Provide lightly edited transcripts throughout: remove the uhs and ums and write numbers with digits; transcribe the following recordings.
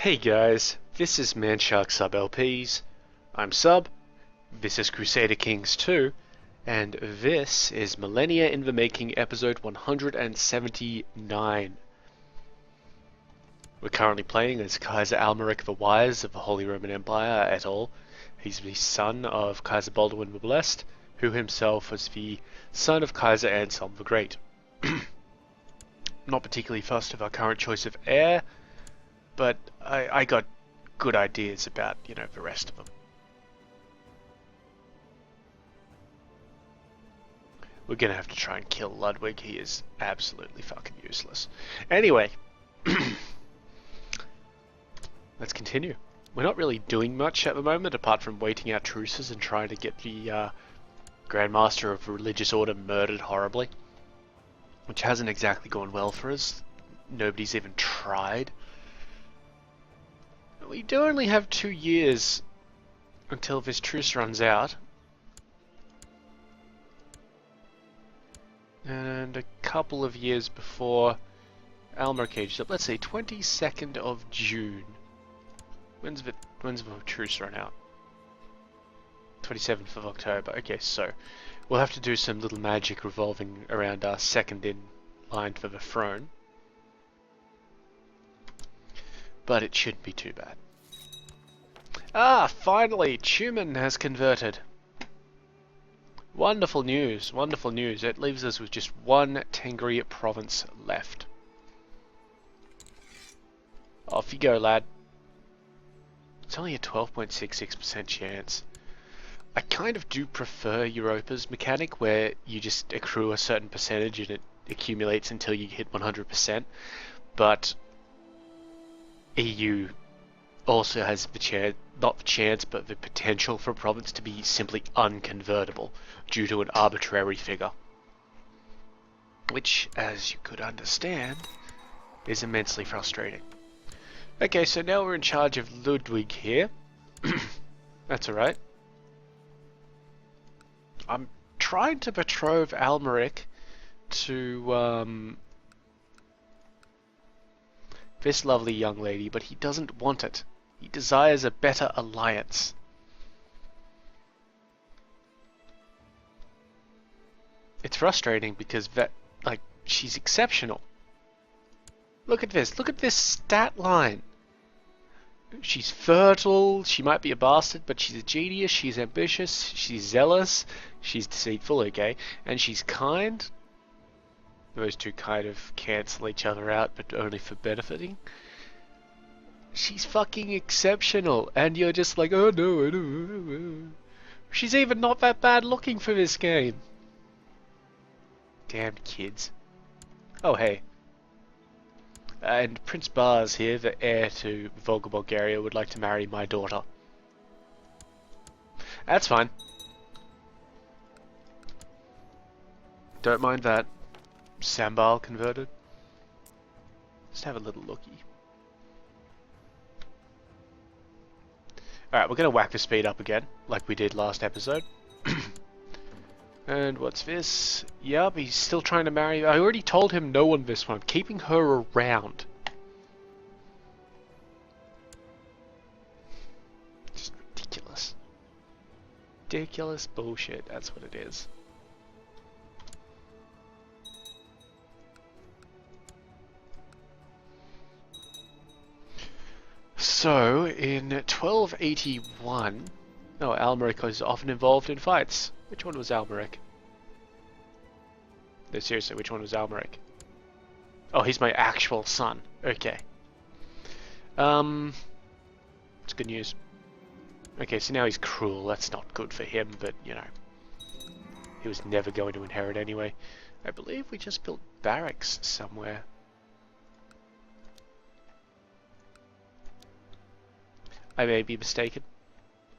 Hey guys, this is Manshark Sub LPs. I'm Sub, this is Crusader Kings II, and this is Millennia in the Making episode 179. We're currently playing as Kaiser Almeric the Wise of the Holy Roman Empire et al. He's the son of Kaiser Baldwin the Blessed, who himself was the son of Kaiser Anselm the Great. Not particularly fussed of our current choice of heir, but I got good ideas about, the rest of them. We're gonna have to try and kill Ludwig. He is absolutely fucking useless. Anyway, let's continue. We're not really doing much at the moment, apart from waiting out truces and trying to get the Grand Master of Religious Order murdered horribly, which hasn't exactly gone well for us. Nobody's even tried. We do only have 2 years until this truce runs out. And a couple of years before Almeric ages up. Let's say 22nd of June. When's the truce run out? 27th of October. Okay, so we'll have to do some little magic revolving around our second in line for the throne. But it shouldn't be too bad. Ah, finally, Tumen has converted. Wonderful news, wonderful news. It leaves us with just one Tengri province left. Off you go, lad. It's only a 12.66% chance. I kind of do prefer Europa's mechanic, where you just accrue a certain percentage and it accumulates until you hit 100%, but EU also has the chance, not the chance, but the potential for a province to be simply unconvertible due to an arbitrary figure. Which, as you could understand, is immensely frustrating. Okay, so now we're in charge of Ludwig here. That's alright. I'm trying to betroth Almeric to this lovely young lady, but he doesn't want it. He desires a better alliance. It's frustrating because she's exceptional. Look at this stat line. She's fertile, she might be a bastard, but she's a genius, she's ambitious, she's zealous, she's deceitful, okay, and she's kind. Those two kind of cancel each other out, but only for benefiting. She's fucking exceptional, and you're just like, oh no, I don't. She's even not that bad looking for this game. Damn kids. Oh hey. And Prince Bars here, the heir to Volga, Bulgaria, would like to marry my daughter. That's fine. Don't mind that. Sambal converted. Let's have a little looky. Alright, we're going to whack the speed up again, like we did last episode. And what's this? Yup, he's still trying to marry. I already told him no on this one. I'm keeping her around. Just ridiculous. Ridiculous bullshit, that's what it is. So, in 1281... Oh, Almeric was often involved in fights. Which one was Almeric? No, seriously, which one was Almeric? Oh, he's my actual son. Okay. It's good news. Okay, so now he's cruel. That's not good for him, but, he was never going to inherit anyway. I believe we just built barracks somewhere. I may be mistaken.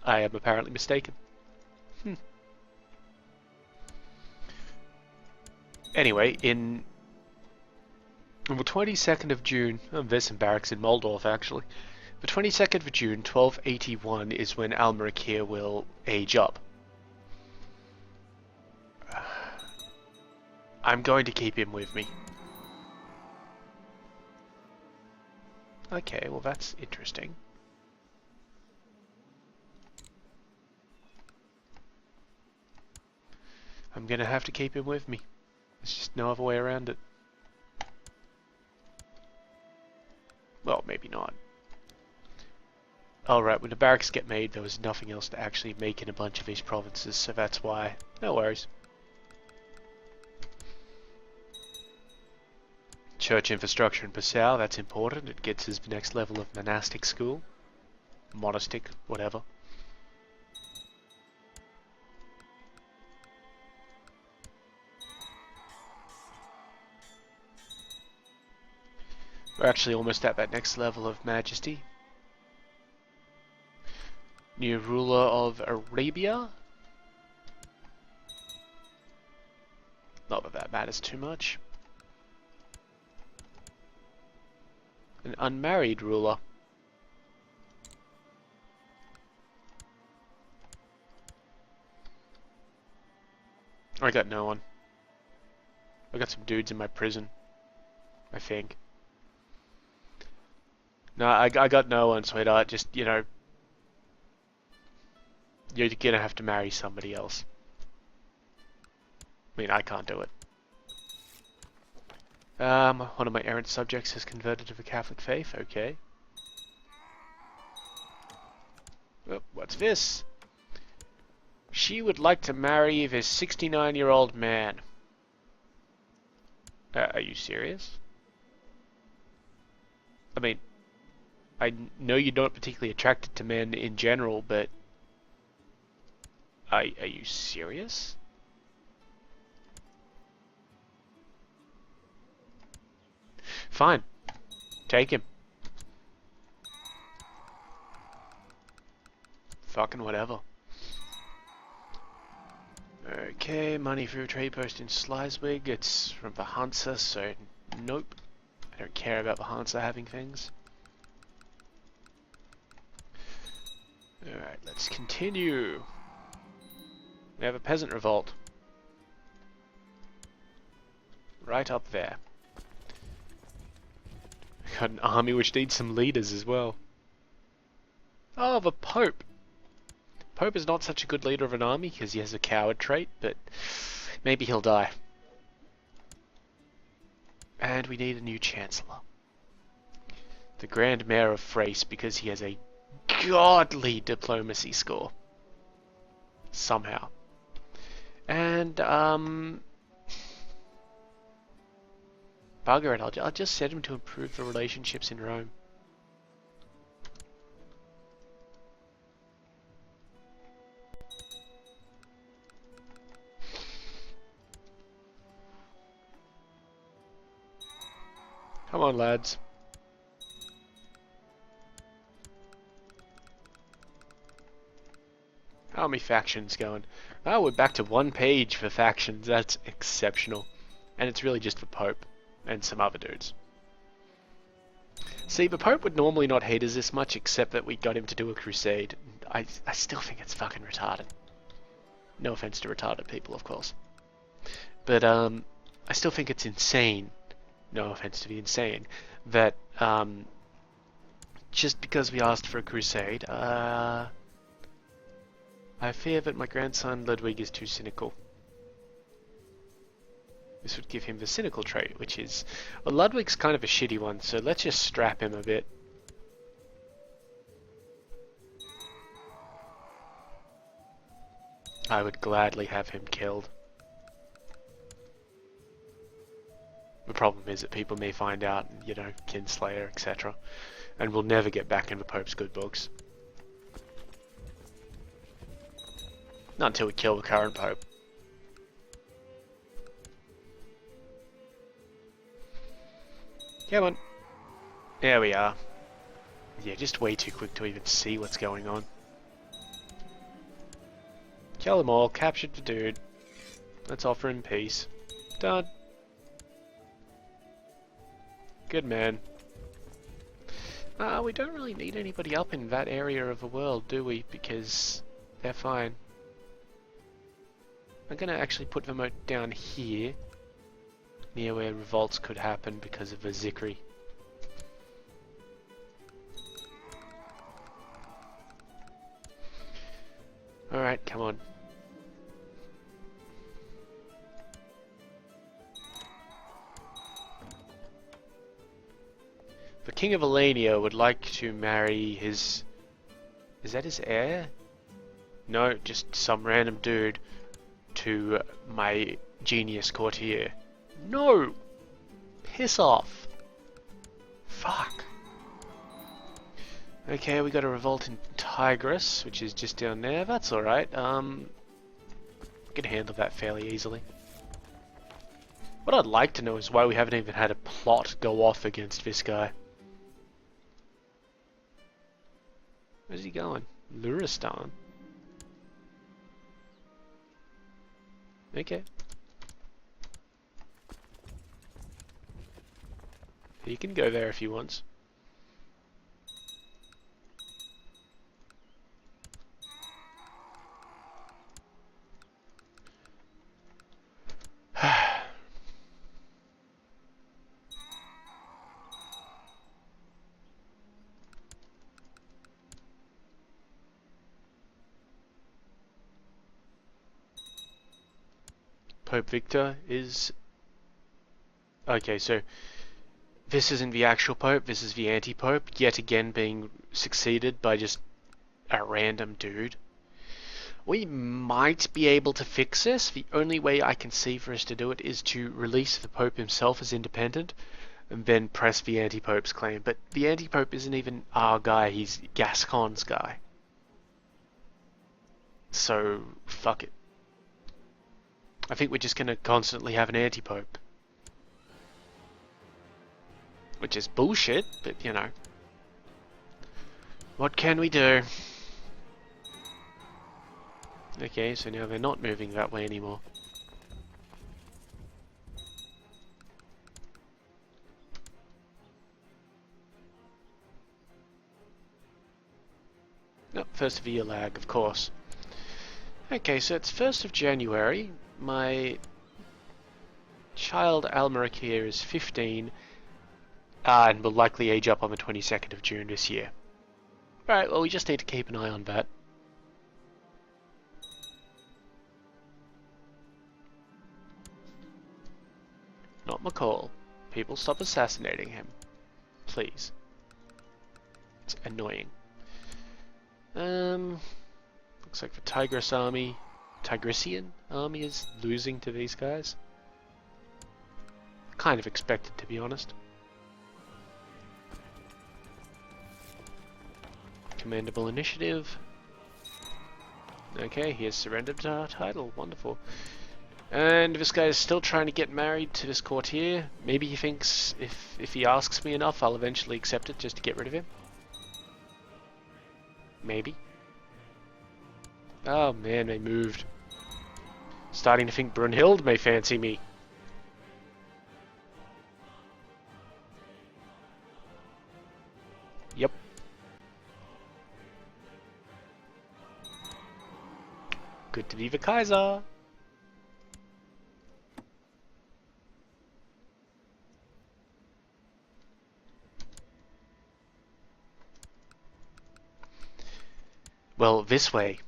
I am apparently mistaken. Anyway, on the 22nd of June, there's some barracks in Moldorf actually. The 22nd of June, 1281 is when Almeric here will age up. I'm going to keep him with me. Okay, well that's interesting. I'm gonna have to keep him with me. There's just no other way around it. Well, maybe not. Alright, when the barracks get made, there was nothing else to actually make in a bunch of these provinces, so that's why. No worries. Church infrastructure in Passau, that's important. It gets us the next level of monastic school. Monastic, whatever. We're actually almost at that next level of majesty. New ruler of Arabia. Not that that matters too much. An unmarried ruler. I got no one. I got some dudes in my prison, I think. No, I got no one, sweetheart. Just, you know, you're gonna have to marry somebody else. I mean, I can't do it. One of my errant subjects has converted to the Catholic faith. Okay. Oh, what's this? She would like to marry this 69-year-old man. Are you serious? I mean, I know you're not particularly attracted to men in general, but are you serious? Fine. Take him. Fucking whatever. Okay, money for a trade post in Slyswig. It's from the Hansa, so nope. I don't care about the Hansa having things. Alright, let's continue. We have a peasant revolt. Right up there. We got an army which needs some leaders as well. Oh, the Pope! Pope is not such a good leader of an army because he has a coward trait, but maybe he'll die. And we need a new Chancellor. The Grand Mayor of Thrace, because he has a godly diplomacy score. Somehow. And, bugger it, I'll just set him to improve the relationships in Rome. Come on, lads. How many factions going? Oh, we're back to 1 page for factions. That's exceptional. And it's really just the Pope and some other dudes. See, the Pope would normally not hate us this much, except that we got him to do a crusade. I still think it's fucking retarded. No offense to retarded people, of course. But, I still think it's insane. No offense to the insane. That, just because we asked for a crusade, I fear that my grandson Ludwig is too cynical. This would give him the cynical trait, which is... Well, Ludwig's kind of a shitty one, so let's just strap him a bit. I would gladly have him killed. The problem is that people may find out, you know, kinslayer, etc. And we'll never get back in the Pope's good books. Not until we kill the current Pope. Come on. There we are. Yeah, just way too quick to even see what's going on. Kill them all, captured the dude. Let's offer him peace. Done. Good man. We don't really need anybody up in that area of the world, do we? Because they're fine. I'm gonna actually put them down here, near where revolts could happen because of the Zikri. Alright, come on. The King of Millennia would like to marry his... Is that his heir? No, just some random dude to my genius courtier. No! Piss off! Fuck. Okay, we got a revolt in Tigris, which is just down there. That's alright. We can handle that fairly easily. What I'd like to know is why we haven't even had a plot go off against this guy. Where's he going? Luristan. Okay. He can go there if he wants. Pope Victor is... Okay, so this isn't the actual Pope, this is the anti-Pope, yet again being succeeded by just a random dude. We might be able to fix this. The only way I can see for us to do it is to release the Pope himself as independent and then press the anti-Pope's claim. But the anti-Pope isn't even our guy, he's Gascon's guy. So, fuck it. I think we're just going to constantly have an anti-Pope. Which is bullshit, but you know. What can we do? Okay, so now they're not moving that way anymore. No, 1st of the year lag, of course. Okay, so it's 1st of January. My child Almeric here is 15 and will likely age up on the 22nd of June this year. Right, well we just need to keep an eye on that. Not McCall. People stop assassinating him. Please. It's annoying. Looks like the Tigrisian army is losing to these guys. Kind of expected, to be honest. Commendable initiative. Okay, he has surrendered our title. Wonderful. And this guy is still trying to get married to this courtier. Maybe he thinks if he asks me enough, I'll eventually accept it just to get rid of him. Maybe. Oh man, they moved. Starting to think Brunhild may fancy me. Yep. Good to be the Kaiser. Well, this way.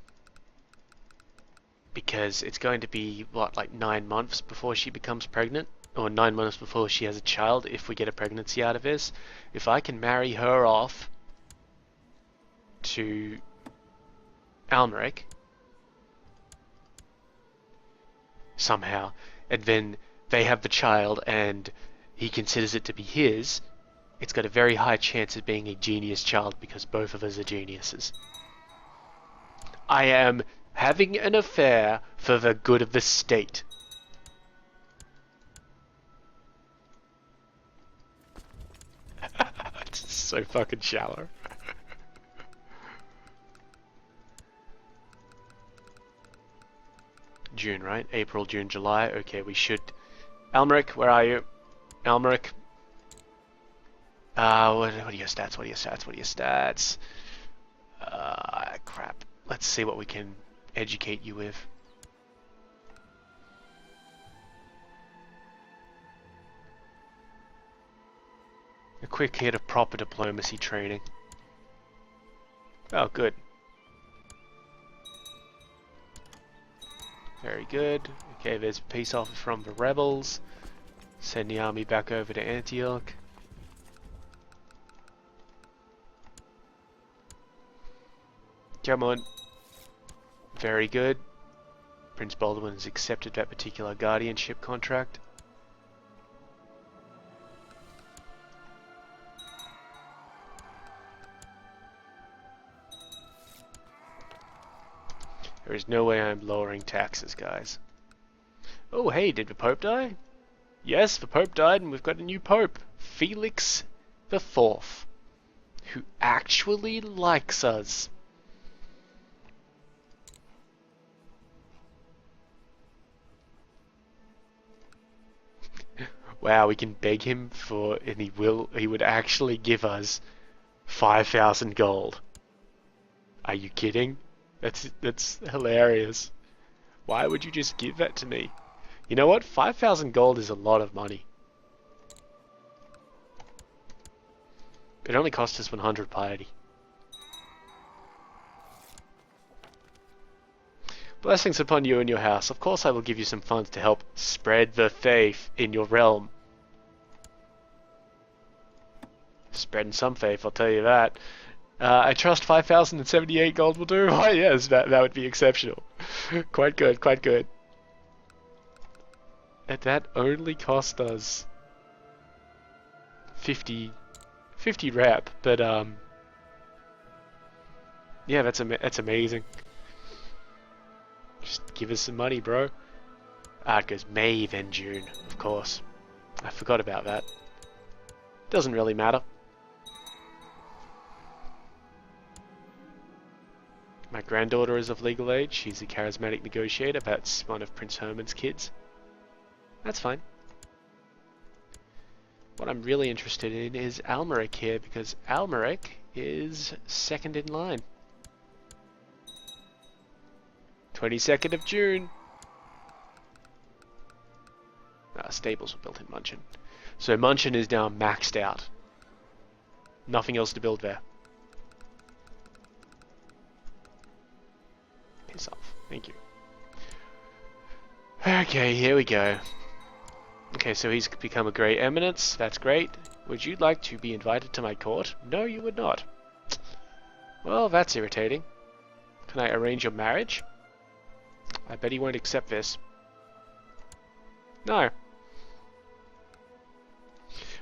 Because it's going to be, what, like 9 months before she becomes pregnant? Or 9 months before she has a child, if we get a pregnancy out of this. If I can marry her off to Almeric somehow, and then they have the child and he considers it to be his, it's got a very high chance of being a genius child because both of us are geniuses. I am having an affair for the good of the state. It's so fucking shallow. June, right? April, June, July. Okay, we should... Almeric, where are you? Almeric. What are your stats? What are your stats? What are your stats? Crap. Let's see what we can educate you with. A quick hit of proper diplomacy training. Oh, good. Very good. Okay, there's a peace offer from the rebels. Send the army back over to Antioch. Come on. Very good. Prince Baldwin has accepted that particular guardianship contract. There is no way I'm lowering taxes, guys. Oh, hey, did the Pope die? Yes, the Pope died, and we've got a new Pope, Felix the Fourth, who actually likes us. Wow, we can beg him for, and he would actually give us 5,000 gold. Are you kidding? That's hilarious. Why would you just give that to me? You know what? 5,000 gold is a lot of money. It only cost us 100 piety. Blessings upon you and your house. Of course I will give you some funds to help spread the faith in your realm. Spreading some faith, I'll tell you that. I trust 5,078 gold will do. Oh yes, that would be exceptional. Quite good, quite good. And that only cost us 50 rep, but yeah, that's amazing. Just give us some money, bro. Ah, it goes May then June, of course. I forgot about that. Doesn't really matter. My granddaughter is of legal age. She's a charismatic negotiator. That's one of Prince Herman's kids. That's fine. What I'm really interested in is Almeric here, because Almeric is second in line. 22nd of June. Stables were built in Munchin. So Munchin is now maxed out. Nothing else to build there. Piss off. Thank you. Okay, here we go. Okay, so he's become a Grey Eminence. That's great. Would you like to be invited to my court? No, you would not. Well, that's irritating. Can I arrange your marriage? I bet he won't accept this. No.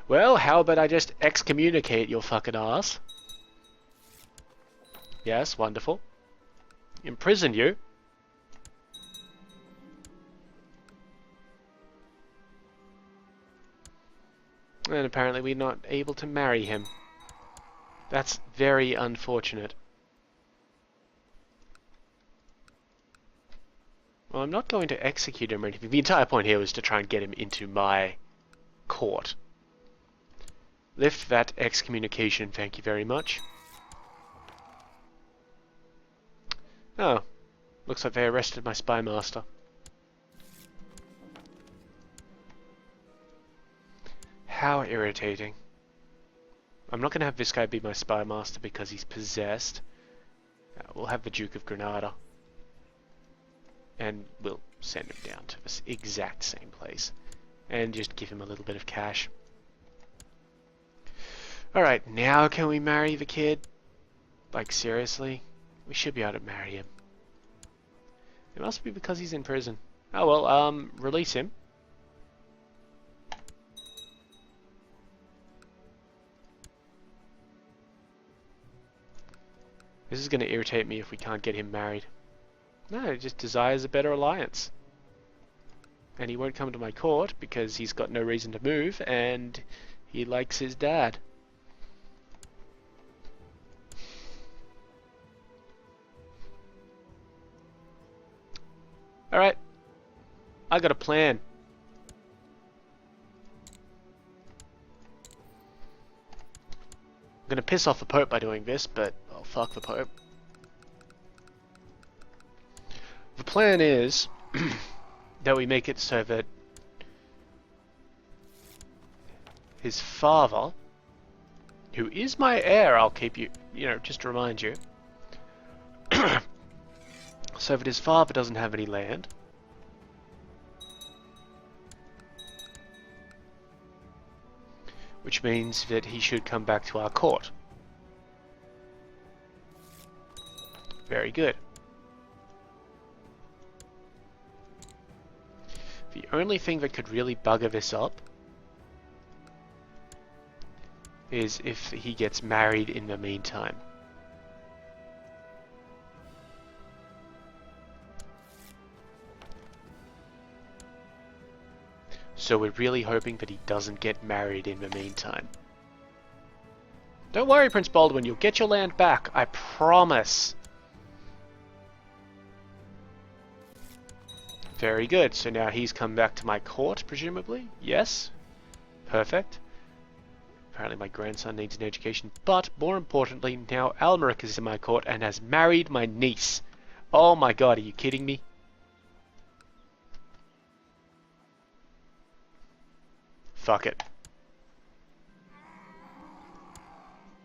Well, how about I just excommunicate your fucking ass? Yes, wonderful. Imprison you? And apparently we're not able to marry him. That's very unfortunate. Well, I'm not going to execute him or anything. The entire point here was to try and get him into my court. Lift that excommunication, thank you very much. Oh, looks like they arrested my spy master. How irritating. I'm not going to have this guy be my spy master because he's possessed. We'll have the Duke of Granada. And we'll send him down to this exact same place. And just give him a little bit of cash. Alright, now can we marry the kid? Like, seriously? We should be able to marry him. It must be because he's in prison. Oh well, release him. This is going to irritate me if we can't get him married. No, he just desires a better alliance. And he won't come to my court because he's got no reason to move and he likes his dad. Alright. I got a plan. I'm gonna piss off the Pope by doing this, but oh, fuck the Pope. The plan is that we make it so that his father, who is my heir, I'll keep you, just to remind you, so that his father doesn't have any land, which means that he should come back to our court. Very good. The only thing that could really bugger this up is if he gets married in the meantime. So we're really hoping that he doesn't get married in the meantime. Don't worry, Prince Baldwin, you'll get your land back, I promise. Very good, so now he's come back to my court, presumably? Yes? Perfect. Apparently my grandson needs an education, but more importantly, now Almeric is in my court and has married my niece. Oh my god, are you kidding me? Fuck it.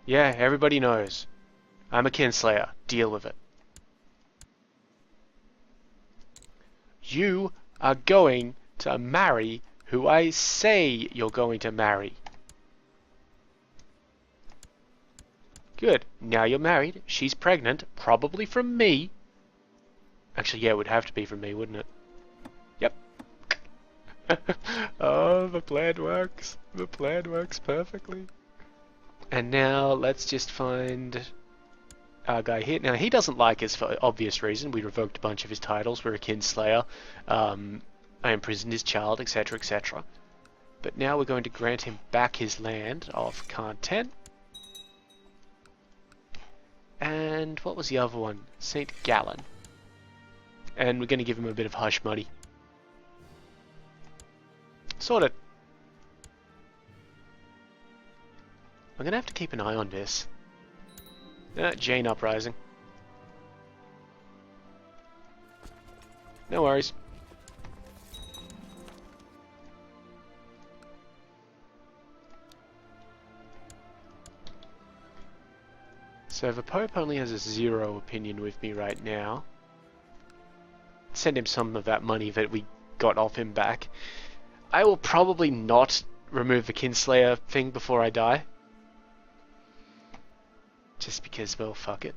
Yeah, everybody knows. I'm a kinslayer. Deal with it. You are going to marry who I say you're going to marry. Good. Now you're married. She's pregnant. Probably from me. Actually, yeah, it would have to be from me, wouldn't it? Yep. Oh, the plan works. The plan works perfectly. And now let's just find our guy here. Now he doesn't like us for obvious reason. We revoked a bunch of his titles. We're a kinslayer. I imprisoned his child, etc., etc. But now we're going to grant him back his land of Khan 10. And what was the other one? St. Gallen. And we're going to give him a bit of hush money. Sorted. I'm going to have to keep an eye on this. Jane Uprising. No worries. So the Pope only has a 0 opinion with me right now. Send him some of that money that we got off him back. I will probably not remove the Kinslayer thing before I die. Just because, well, fuck it.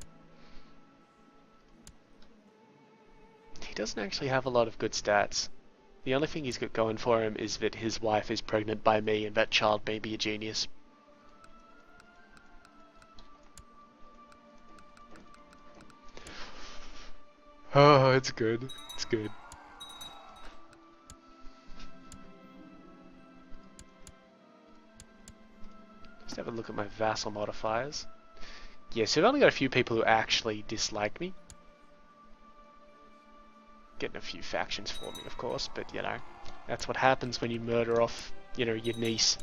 He doesn't actually have a lot of good stats. The only thing he's got going for him is that his wife is pregnant by me and that child may be a genius. Oh, it's good. It's good. Just have a look at my vassal modifiers. Yeah, so I've only got a few people who actually dislike me. Getting a few factions for me, of course, but you know, that's what happens when you murder off, you know, your niece.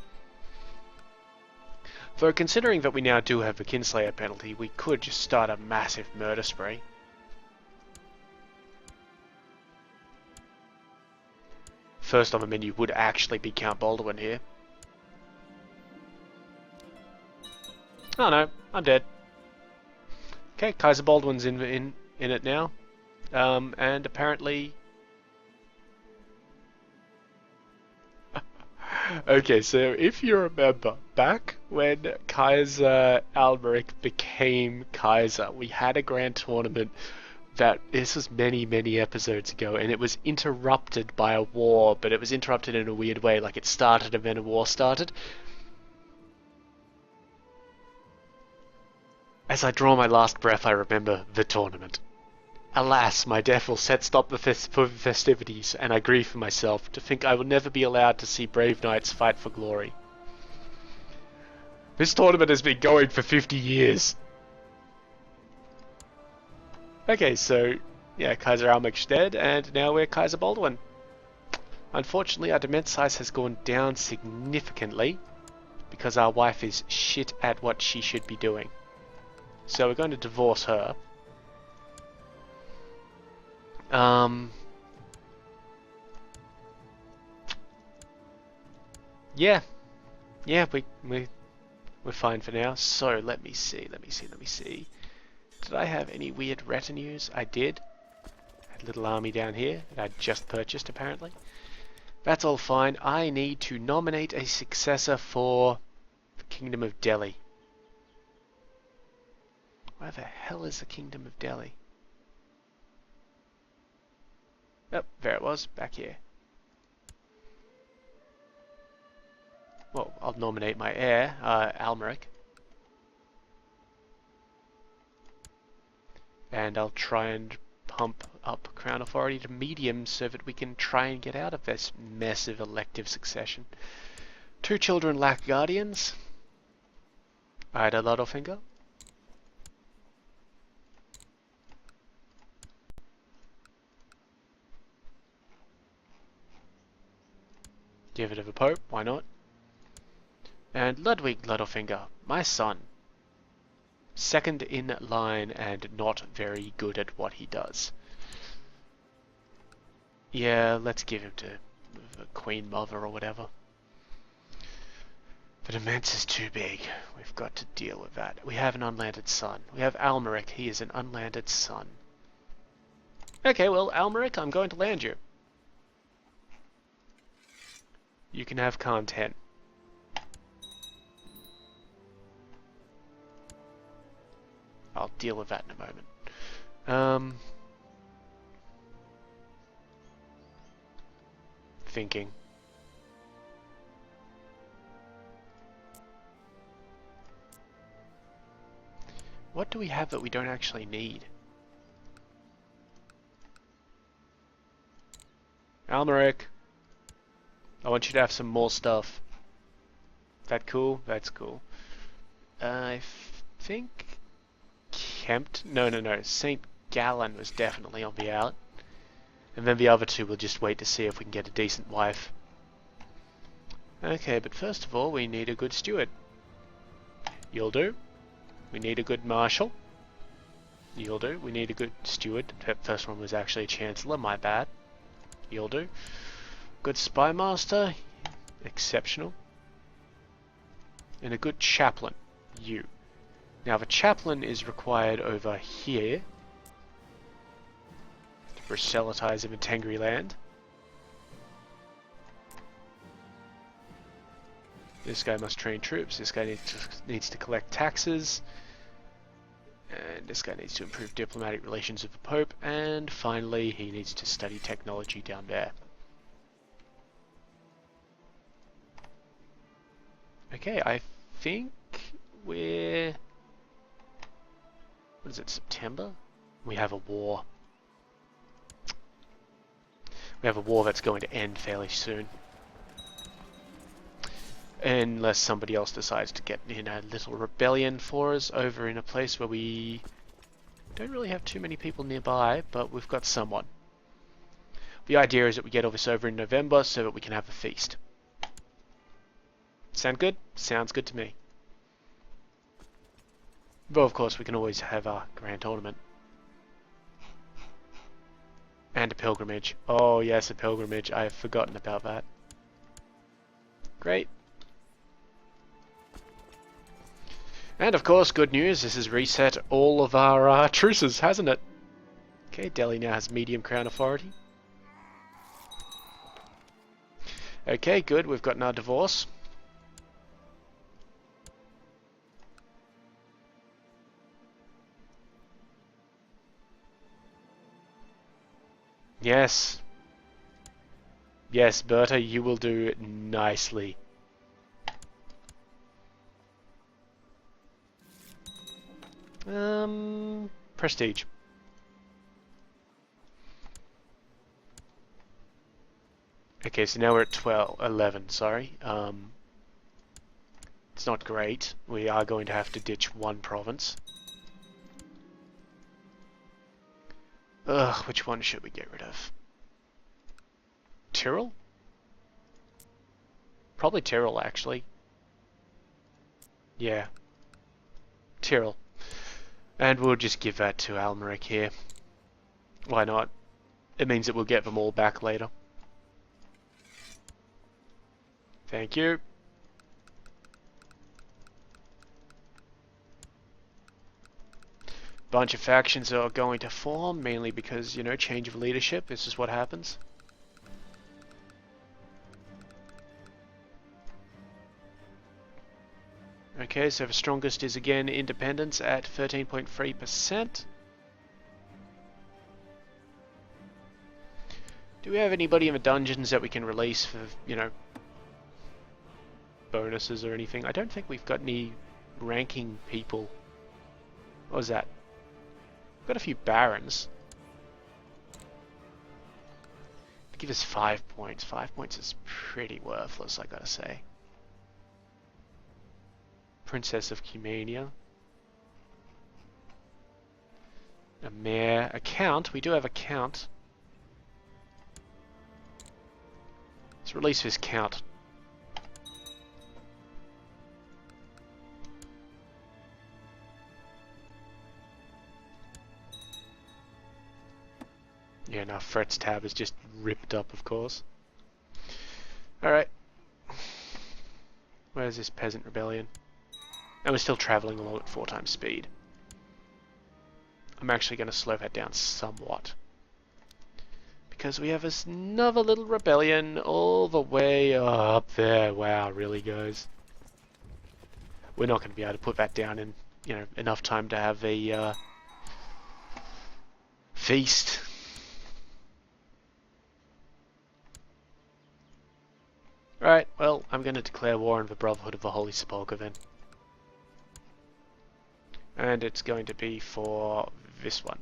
Though considering that we now do have the Kinslayer penalty, we could just start a massive murder spree. First on the menu would actually be Count Baldwin here. Oh no, I'm dead. Okay, Kaiser Baldwin's in it now. And apparently... Okay, so if you remember, back when Kaiser Almeric became Kaiser, we had a grand tournament that, this was many, many episodes ago, and it was interrupted by a war, but it was interrupted in a weird way, like it started and then a war started. As I draw my last breath, I remember the tournament. Alas, my death will set stop the festivities, and I grieve for myself to think I will never be allowed to see brave knights fight for glory. This tournament has been going for 50 years. Okay, so, yeah, Kaiser Almeric's dead, and now we're Kaiser Baldwin. Unfortunately, our dement size has gone down significantly, because our wife is shit at what she should be doing. So we're going to divorce her. Yeah, we're fine for now. So let me see. Did I have any weird retinues? I did. Had a little army down here that I'd just purchased apparently. That's all fine. I need to nominate a successor for Kingdom of Delhi. Where the hell is the Kingdom of Delhi? Oh, there it was, back here. Well, I'll nominate my heir, Almeric. And I'll try and pump up Crown Authority to medium so that we can try and get out of this mess of elective succession. 2 children lack guardians. Ida Littlefinger. Give it of a pope, why not? And Ludwig Littlefinger, my son. Second in line and not very good at what he does. Yeah, let's give him to the Queen Mother or whatever. But immense is too big. We've got to deal with that. We have an unlanded son. We have Almeric. He is an unlanded son. Okay, well, Almeric, I'm going to land you. You can have Khan 10. I'll deal with that in a moment. Thinking. What do we have that we don't actually need? Almeric, I want you to have some more stuff. That cool? That's cool. I think Kempt? No. St. Gallen was definitely on the out. And then the other 2 will just wait to see if we can get a decent wife. Okay, but first of all, we need a good steward. You'll do. We need a good marshal. You'll do. We need a good steward. That first one was actually a chancellor, my bad. You'll do. Good spy master. Exceptional. And a good chaplain. You. Now the chaplain is required over here. To proselytize in the Tengri land. This guy must train troops. This guy needs to collect taxes. And this guy needs to improve diplomatic relations with the Pope. And finally, he needs to study technology down there. Okay, I think we're... What is it, September? We have a war. We have a war that's going to end fairly soon. Unless somebody else decides to get in a little rebellion for us over in a place where we don't really have too many people nearby, but we've got someone. The idea is that we get all this over in November so that we can have a feast. Sound good? Sounds good to me. But of course we can always have our grand tournament. And a pilgrimage. Oh yes, a pilgrimage. I have forgotten about that. Great. And of course, good news, this has reset all of our truces, hasn't it? Okay, Delhi now has medium crown authority. Okay, good, we've gotten our divorce. Yes. Yes, Berta, you will do nicely. Prestige. Okay, so now we're at 11, sorry. It's not great. We are going to have to ditch one province. Ugh, which one should we get rid of? Tyrol? Probably Tyrol, actually. Yeah. Tyrol. And we'll just give that to Almeric here. Why not? It means that we'll get them all back later. Thank you. Bunch of factions are going to form, mainly because, you know, change of leadership. This is what happens. Okay, so the strongest is again independence at 13.3%. Do we have anybody in the dungeons that we can release for, you know, bonuses or anything? I don't think we've got any ranking people. What was that? We've got a few barons. Give us 5 points. 5 points is pretty worthless, I gotta say. Princess of Hispania. A mayor. A count. We do have a count. Let's release this count. Yeah, now Fret's tab is just ripped up, of course. Alright. Where's this peasant rebellion? And we're still travelling along at 4 times speed. I'm actually going to slow that down somewhat. Because we have another little rebellion all the way up there. Wow, really, guys? We're not going to be able to put that down in, you know, enough time to have a feast. Right, well, I'm going to declare war on the Brotherhood of the Holy Sepulchre then. And it's going to be for this one.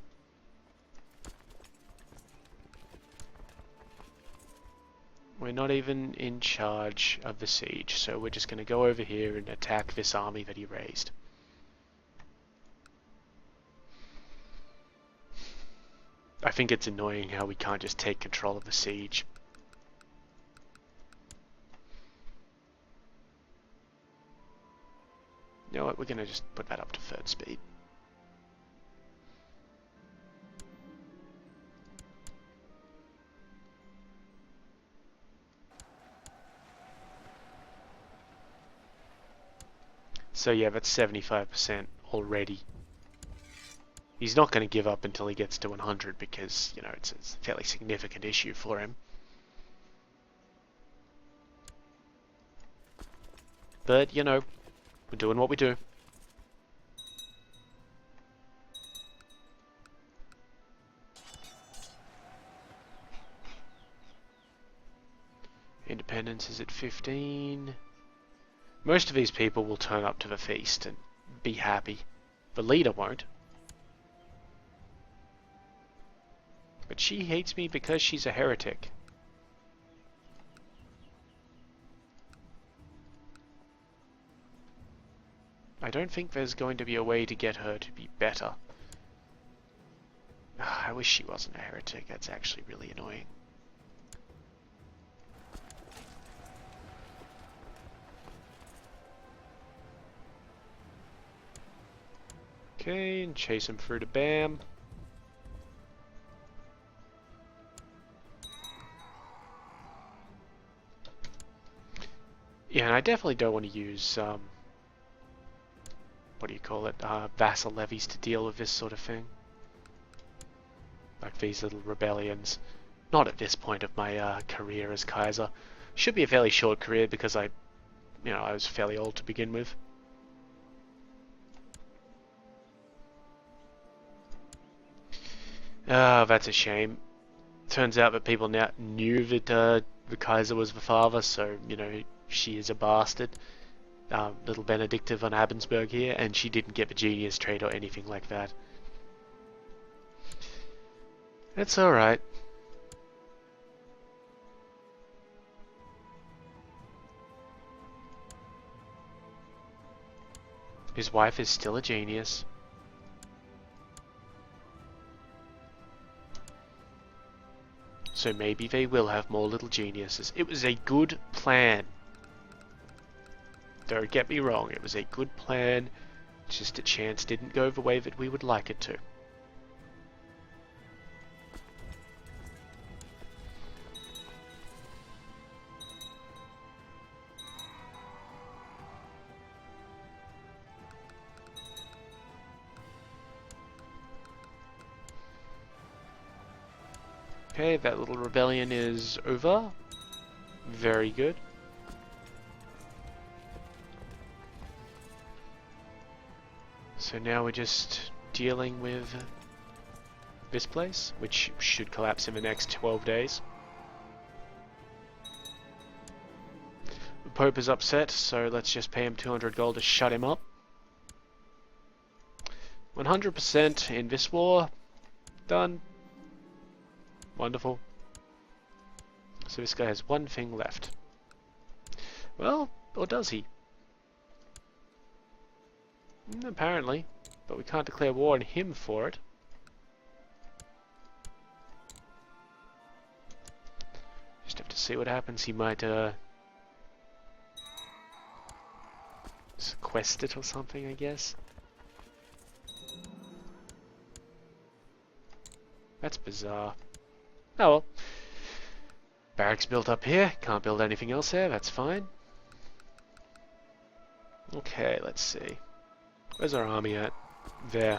We're not even in charge of the siege, so we're just going to go over here and attack this army that he raised. I think it's annoying how we can't just take control of the siege. You know what, we're going to just put that up to 3rd speed. So yeah, that's 75% already. He's not going to give up until he gets to 100 because, you know, it's a fairly significant issue for him. But, you know, we're doing what we do. Independence is at 15. Most of these people will turn up to the feast and be happy. The leader won't. But she hates me because she's a heretic. I don't think there's going to be a way to get her to be better. I wish she wasn't a heretic. That's actually really annoying. Okay, and chase him through to Bam. Yeah, and I definitely don't want to use, what do you call it, vassal levies to deal with this sort of thing. Like these little rebellions. Not at this point of my career as Kaiser. Should be a fairly short career because I was fairly old to begin with. Ah, that's a shame. Turns out that people now knew that the Kaiser was the father, so, you know, she is a bastard. Little Benedicta von Abensberg here, and she didn't get the genius trait or anything like that. It's alright. His wife is still a genius. So maybe they will have more little geniuses. It was a good plan. Don't get me wrong, it was a good plan. Just a chance didn't go the way that we would like it to. Okay, that little rebellion is over. Very good. So now we're just dealing with this place, which should collapse in the next 12 days. The Pope is upset, so let's just pay him 200 gold to shut him up. 100% in this war. Done. Wonderful. So this guy has one thing left. Well, or does he? Apparently. But we can't declare war on him for it. Just have to see what happens. He might sequester it or something, I guess. That's bizarre. Oh well. Barracks built up here. Can't build anything else there. That's fine. Okay, let's see. Where's our army at? There.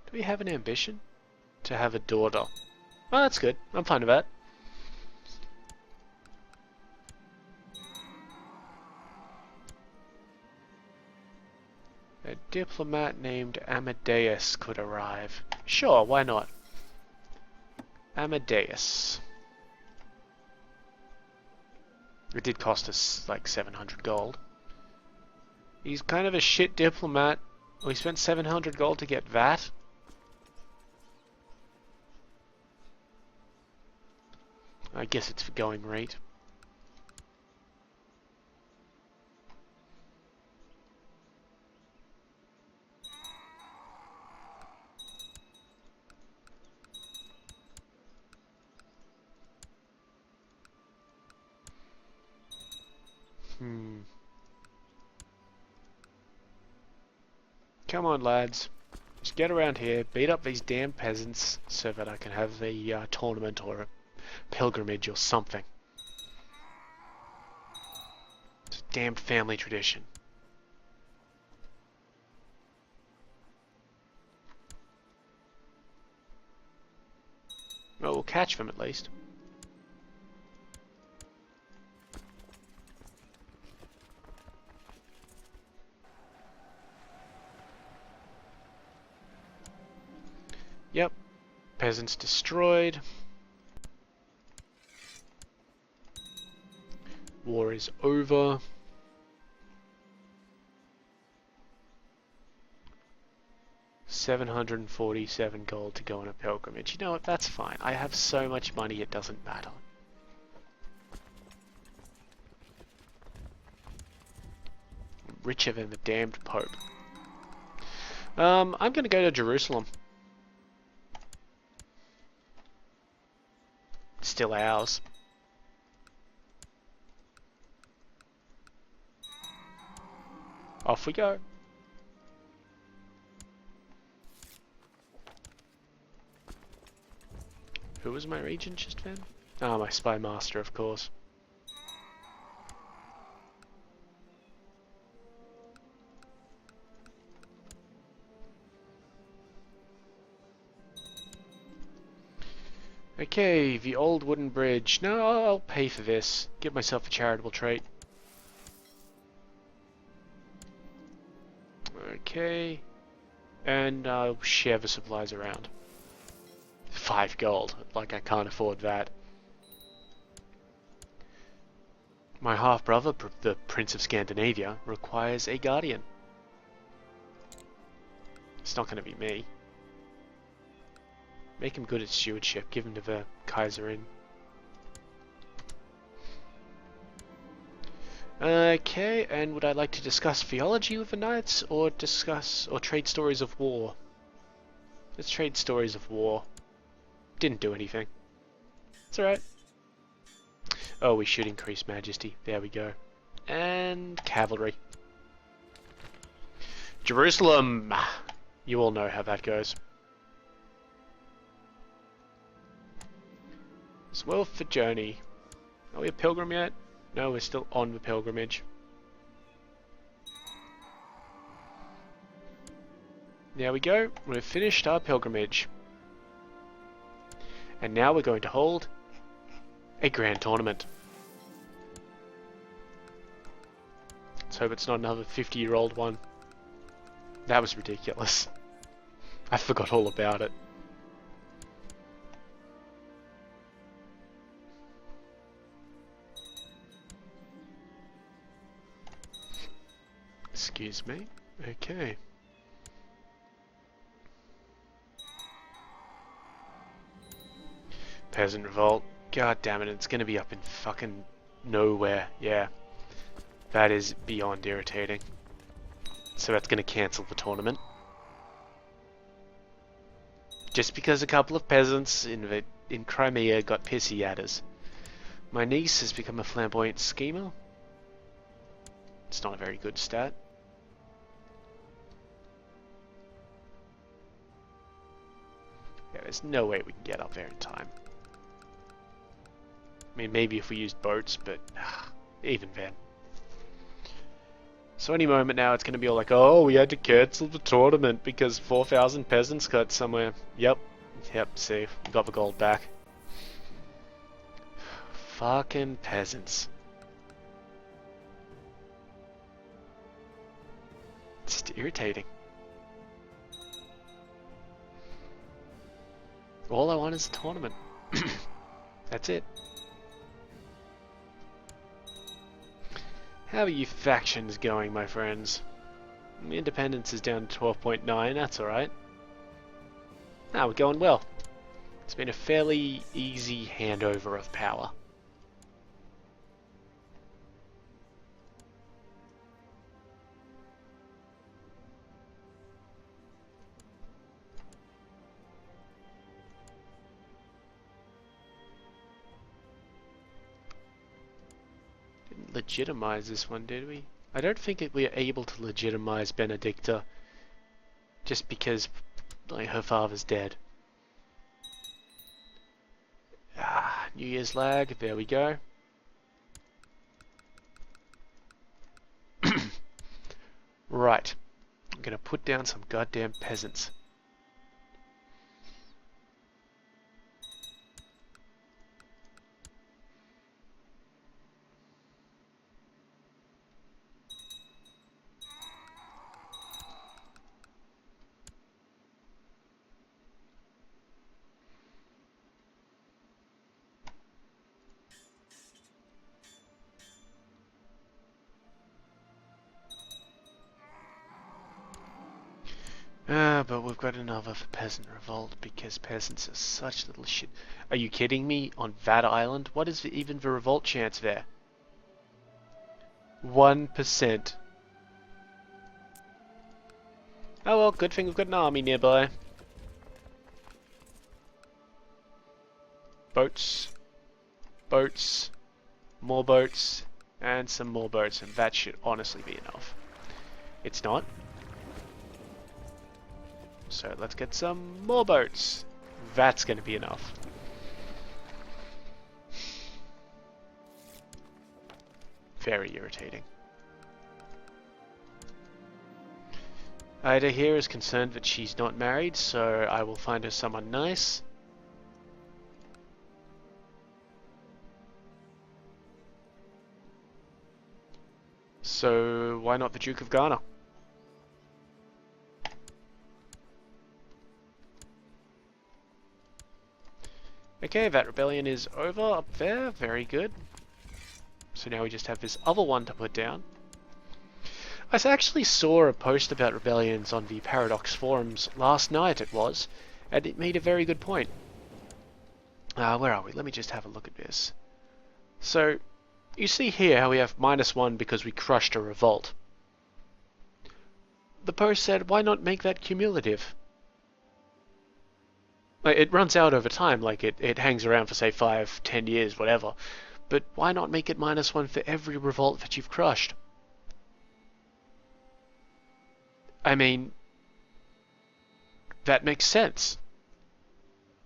Do we have an ambition? To have a daughter. Oh, that's good. I'm fine with that. A diplomat named Amadeus could arrive. Sure, why not? Amadeus. It did cost us like 700 gold. He's kind of a shit diplomat. We spent 700 gold to get that. I guess it's for going rate. Come on, lads. Just get around here, beat up these damn peasants so that I can have a tournament or a pilgrimage or something. It's a damn family tradition. Well, we'll catch them at least. Yep. Peasants destroyed. War is over. $747 gold to go on a pilgrimage. You know what? That's fine. I have so much money it doesn't matter. I'm richer than the damned Pope. I'm gonna go to Jerusalem. Still ours. Off we go. Who was my regent just then? Ah, my spy master, of course. Okay, the old wooden bridge. No, I'll pay for this. Give myself a charitable trait. Okay. And I'll share the supplies around. 5 gold. Like, I can't afford that. My half-brother, the Prince of Scandinavia, requires a guardian. It's not going to be me. Make him good at stewardship. Give him to the Kaiser in. Okay, and would I like to discuss theology with the knights, or trade stories of war? Let's trade stories of war. Didn't do anything. It's alright. Oh, we should increase majesty. There we go. And cavalry. Jerusalem! You all know how that goes. It's worth the journey. Are we a pilgrim yet? No, we're still on the pilgrimage. There we go. We've finished our pilgrimage. And now we're going to hold a grand tournament. Let's hope it's not another 50-year-old one. That was ridiculous. I forgot all about it. Excuse me. Okay. Peasant revolt. God damn it, it's gonna be up in fucking nowhere. Yeah. That is beyond irritating. So that's gonna cancel the tournament. Just because a couple of peasants in Crimea got pissy at us. My niece has become a flamboyant schemer. It's not a very good stat. Yeah, there's no way we can get up there in time. I mean, maybe if we used boats, but even then. So any moment now, it's going to be all like, oh, we had to cancel the tournament because 4,000 peasants got somewhere. Yep, see, we got the gold back. Fucking peasants. It's just irritating. All I want is a tournament. That's it. How are you factions going, my friends? Independence is down to 12.9, that's alright. We're going well. It's been a fairly easy handover of power. Legitimize this one, did we? I don't think we are able to legitimize Benedicta just because like, her father's dead. New Year's lag, there we go. Right, I'm gonna put down some goddamn peasants. But we've got another peasant revolt because peasants are such little shit. Are you kidding me? On that island? What is even the revolt chance there? 1%. Oh well, good thing we've got an army nearby. Boats. Boats. More boats. And some more boats, and that should honestly be enough. It's not. So let's get some more boats. That's going to be enough. Very irritating. Ida here is concerned that she's not married, so I will find her someone nice. So why not the Duke of Ghana? Okay, that rebellion is over up there. Very good. So now we just have this other one to put down. I actually saw a post about rebellions on the Paradox forums last night, it was, and it made a very good point. Where are we? Let me just have a look at this. So, you see here how we have -1 because we crushed a revolt. The post said, why not make that cumulative? It runs out over time, like it hangs around for say 5, 10 years, whatever. But why not make it -1 for every revolt that you've crushed? I mean, that makes sense.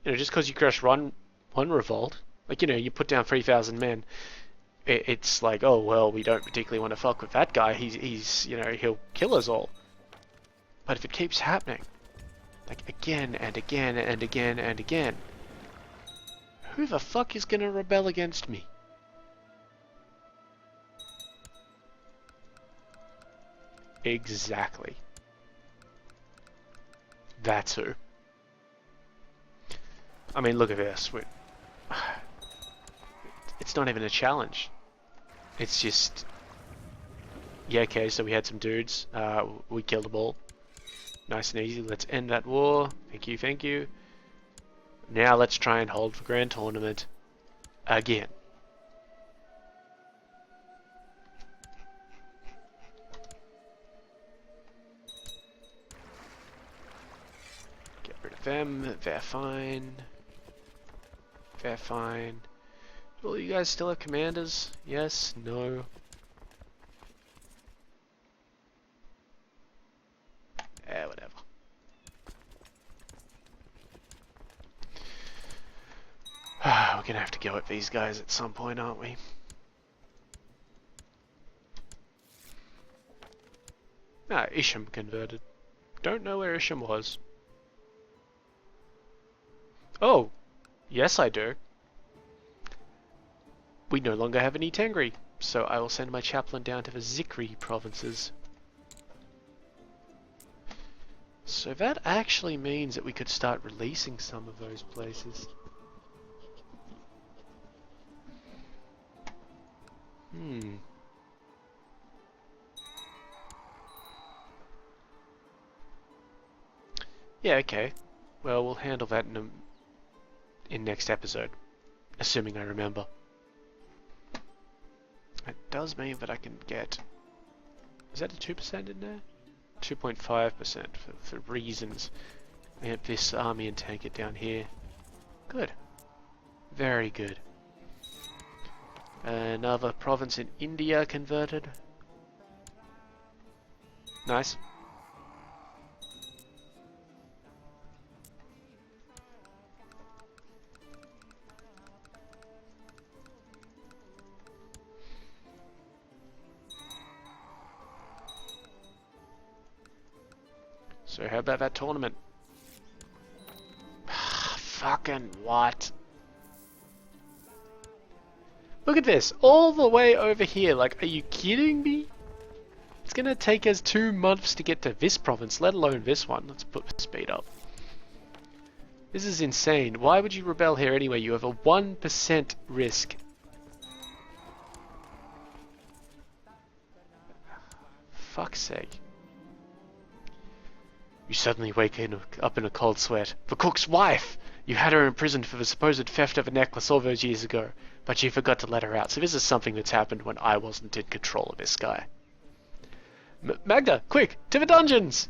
You know, just because you crush one revolt, like, you know, you put down 3,000 men, it's like, oh, well, we don't particularly want to fuck with that guy. He's, you know, he'll kill us all. But if it keeps happening, like again and again and again and again, who the fuck is gonna rebel against me? Exactly. That's who. I mean, look at this. It's not even a challenge. It's just... Yeah, okay, so we had some dudes. We killed them all. Nice and easy. Let's end that war. Thank you, thank you. Now let's try and hold for Grand Tournament again. Get rid of them. They're fine. They're fine. Do all you guys still have commanders? Yes? No? Whatever. We're gonna have to go at these guys at some point, aren't we? Ah, Isham converted. Don't know where Isham was. Oh, yes I do. We no longer have any Tengri, so I will send my chaplain down to the Zikri provinces. So that actually means that we could start releasing some of those places. Yeah, okay. Well, we'll handle that in next episode, assuming I remember. It does mean that I can get... Is that a 2% in there? 2.5% for reasons. We have this army and tank it down here. Good. Very good. Another province in India converted. Nice. So how about that tournament? Fucking what? Look at this, all the way over here. Like, are you kidding me? It's gonna take us 2 months to get to this province, let alone this one. Let's put the speed up. This is insane. Why would you rebel here anyway? You have a 1% risk. Fuck's sake. You suddenly wake up in a cold sweat. The cook's wife! You had her imprisoned for the supposed theft of a necklace all those years ago, but you forgot to let her out, so this is something that's happened when I wasn't in control of this guy. Magda, quick, to the dungeons!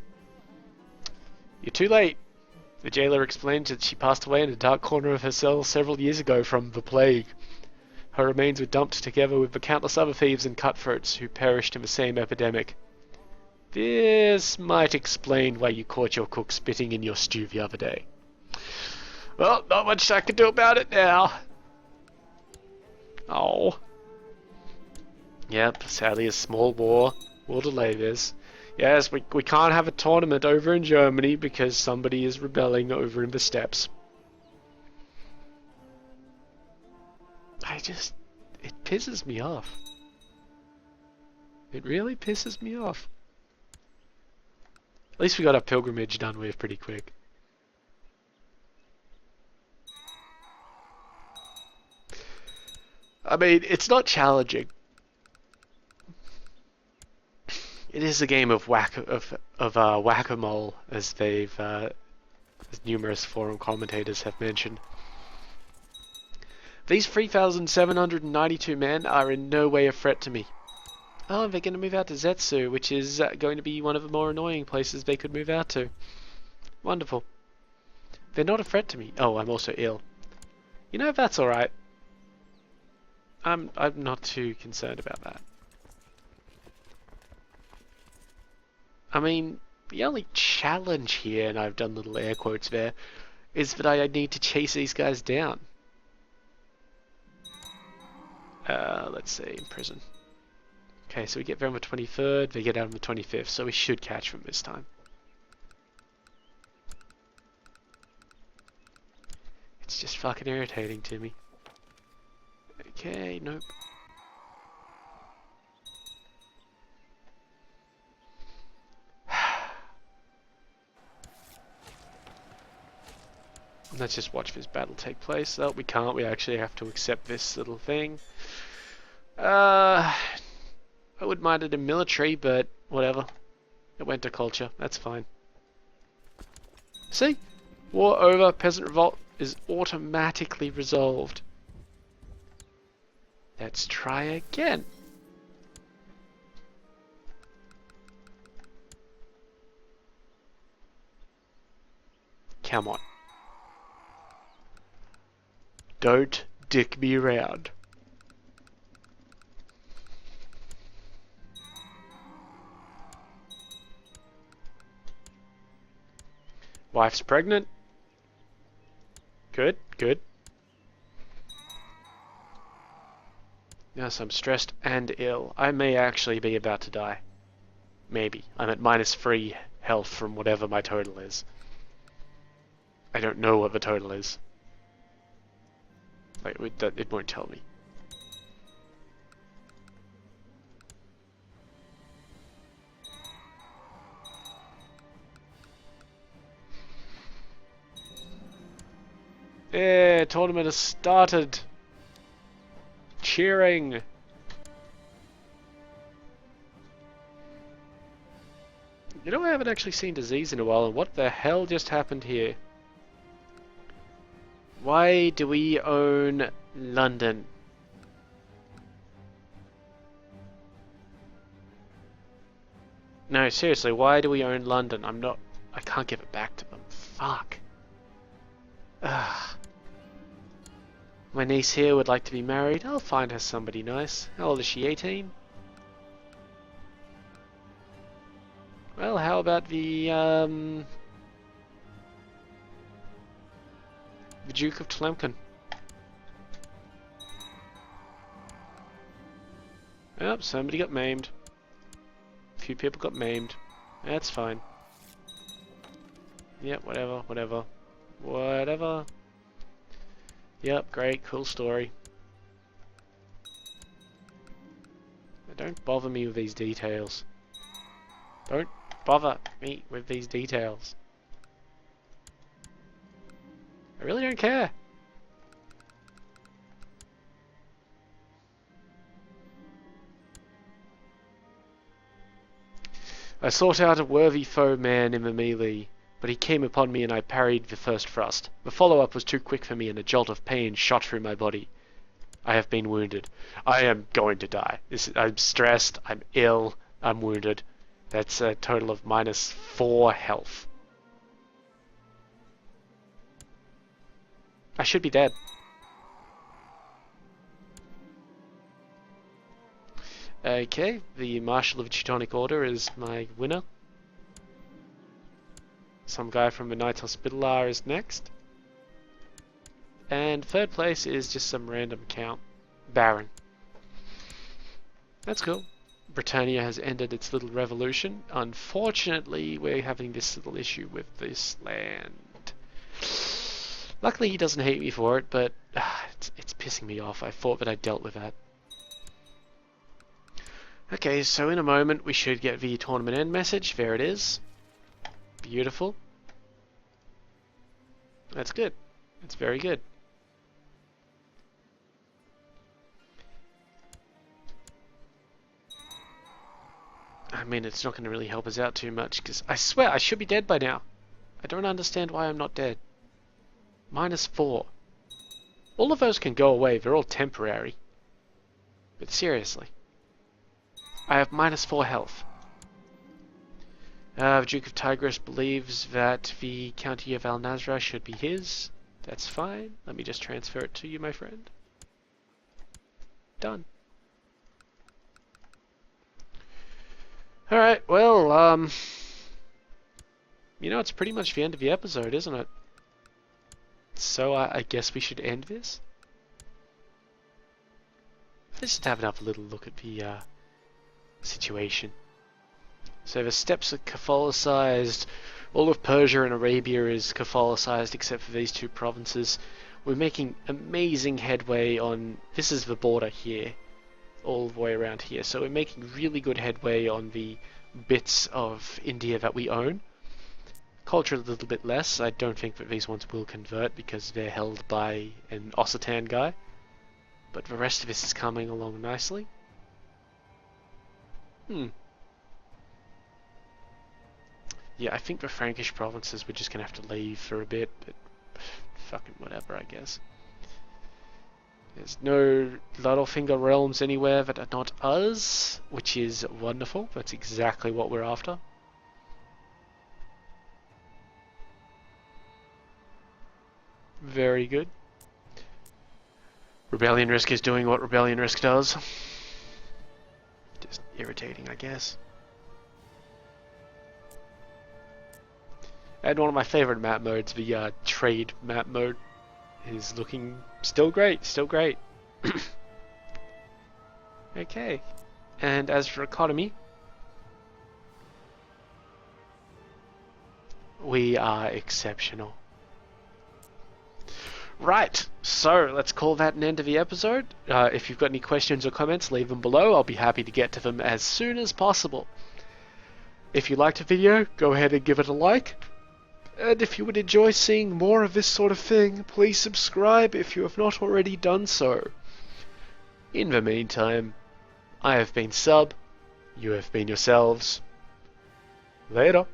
You're too late. The jailer explained that she passed away in a dark corner of her cell several years ago from the plague. Her remains were dumped together with the countless other thieves and cutthroats who perished in the same epidemic. This might explain why you caught your cook spitting in your stew the other day. Well, not much I can do about it now. Oh. Yep, sadly a small war will delay this. Yes, we can't have a tournament over in Germany because somebody is rebelling over in the steppes. It pisses me off. It really pisses me off. At least we got our pilgrimage done with pretty quick. I mean, it's not challenging. It is a game of whack-a-mole, as as numerous forum commentators have mentioned. These 3,792 men are in no way a threat to me. Oh, they're going to move out to Zetsu, which is going to be one of the more annoying places they could move out to. Wonderful. They're not a threat to me. Oh, I'm also ill. You know, that's alright. I'm not too concerned about that. I mean, the only challenge here, and I've done little air quotes there, is that I need to chase these guys down. Let's see, in prison. Okay, so we get there on the 23rd, they get out on the 25th, so we should catch them this time. It's just fucking irritating to me. Okay, nope. Let's just watch this battle take place. Oh, we can't. We actually have to accept this little thing. I wouldn't mind it in military, but whatever. It went to culture. That's fine. See? War over. Peasant revolt is automatically resolved. Let's try again. Come on. Don't dick me around. Wife's pregnant. Good, good. Yes, I'm stressed and ill. I may actually be about to die. Maybe. I'm at -3 health from whatever my total is. I don't know what the total is. Like, it won't tell me. Yeah, tournament has started. Cheering. You know, I haven't actually seen disease in a while, and what the hell just happened here? Why do we own London? No, seriously, why do we own London? I can't give it back to them. Fuck. Ugh. My niece here would like to be married. I'll find her somebody nice. How old is she, 18? Well, how about the Duke of Tlemcen? Yep, somebody got maimed. A few people got maimed. That's fine. Yep, whatever, whatever. Whatever. Yep, great, cool story. Don't bother me with these details. Don't bother me with these details. I really don't care. I sought out a worthy foeman in the melee, but he came upon me and I parried the first thrust. The follow-up was too quick for me and a jolt of pain shot through my body. I have been wounded. I am going to die. I'm stressed, I'm ill, I'm wounded. That's a total of -4 health. I should be dead. Okay, the Marshal of the Teutonic Order is my winner. Some guy from the Knights Hospitaller is next. And third place is just some random count. Baron. That's cool. Britannia has ended its little revolution. Unfortunately, we're having this little issue with this land. Luckily, he doesn't hate me for it, but it's pissing me off. I thought that I dealt with that. Okay, so in a moment we should get the tournament end message. There it is. Beautiful. That's good. It's very good. I mean, it's not going to really help us out too much, because I swear I should be dead by now. I don't understand why I'm not dead. -4. All of those can go away. They're all temporary. But seriously. I have -4 health. The Duke of Tigris believes that the County of Al Nazra should be his. That's fine. Let me just transfer it to you, my friend. Done. Alright, well, you know, it's pretty much the end of the episode, isn't it? So I guess we should end this. Let's just have another little look at the situation. So the steppes are Catholicized. All of Persia and Arabia is Catholicized except for these two provinces. We're making amazing headway on... This is the border here. All the way around here. So we're making really good headway on the bits of India that we own. Culture a little bit less. I don't think that these ones will convert because they're held by an Occitan guy. But the rest of this is coming along nicely. Yeah, I think the Frankish provinces we're just gonna have to leave for a bit, but fucking whatever, I guess. There's no Littlefinger realms anywhere that are not us, which is wonderful. That's exactly what we're after. Very good. Rebellion Risk is doing what Rebellion Risk does. Just irritating, I guess. And one of my favorite map modes, the trade map mode, is looking still great, still great. Okay, and as for economy, we are exceptional. Right, so let's call that an end of the episode. If you've got any questions or comments, leave them below. I'll be happy to get to them as soon as possible. If you liked the video, go ahead and give it a like. And if you would enjoy seeing more of this sort of thing, please subscribe if you have not already done so. In the meantime, I have been Sub, you have been yourselves. Later.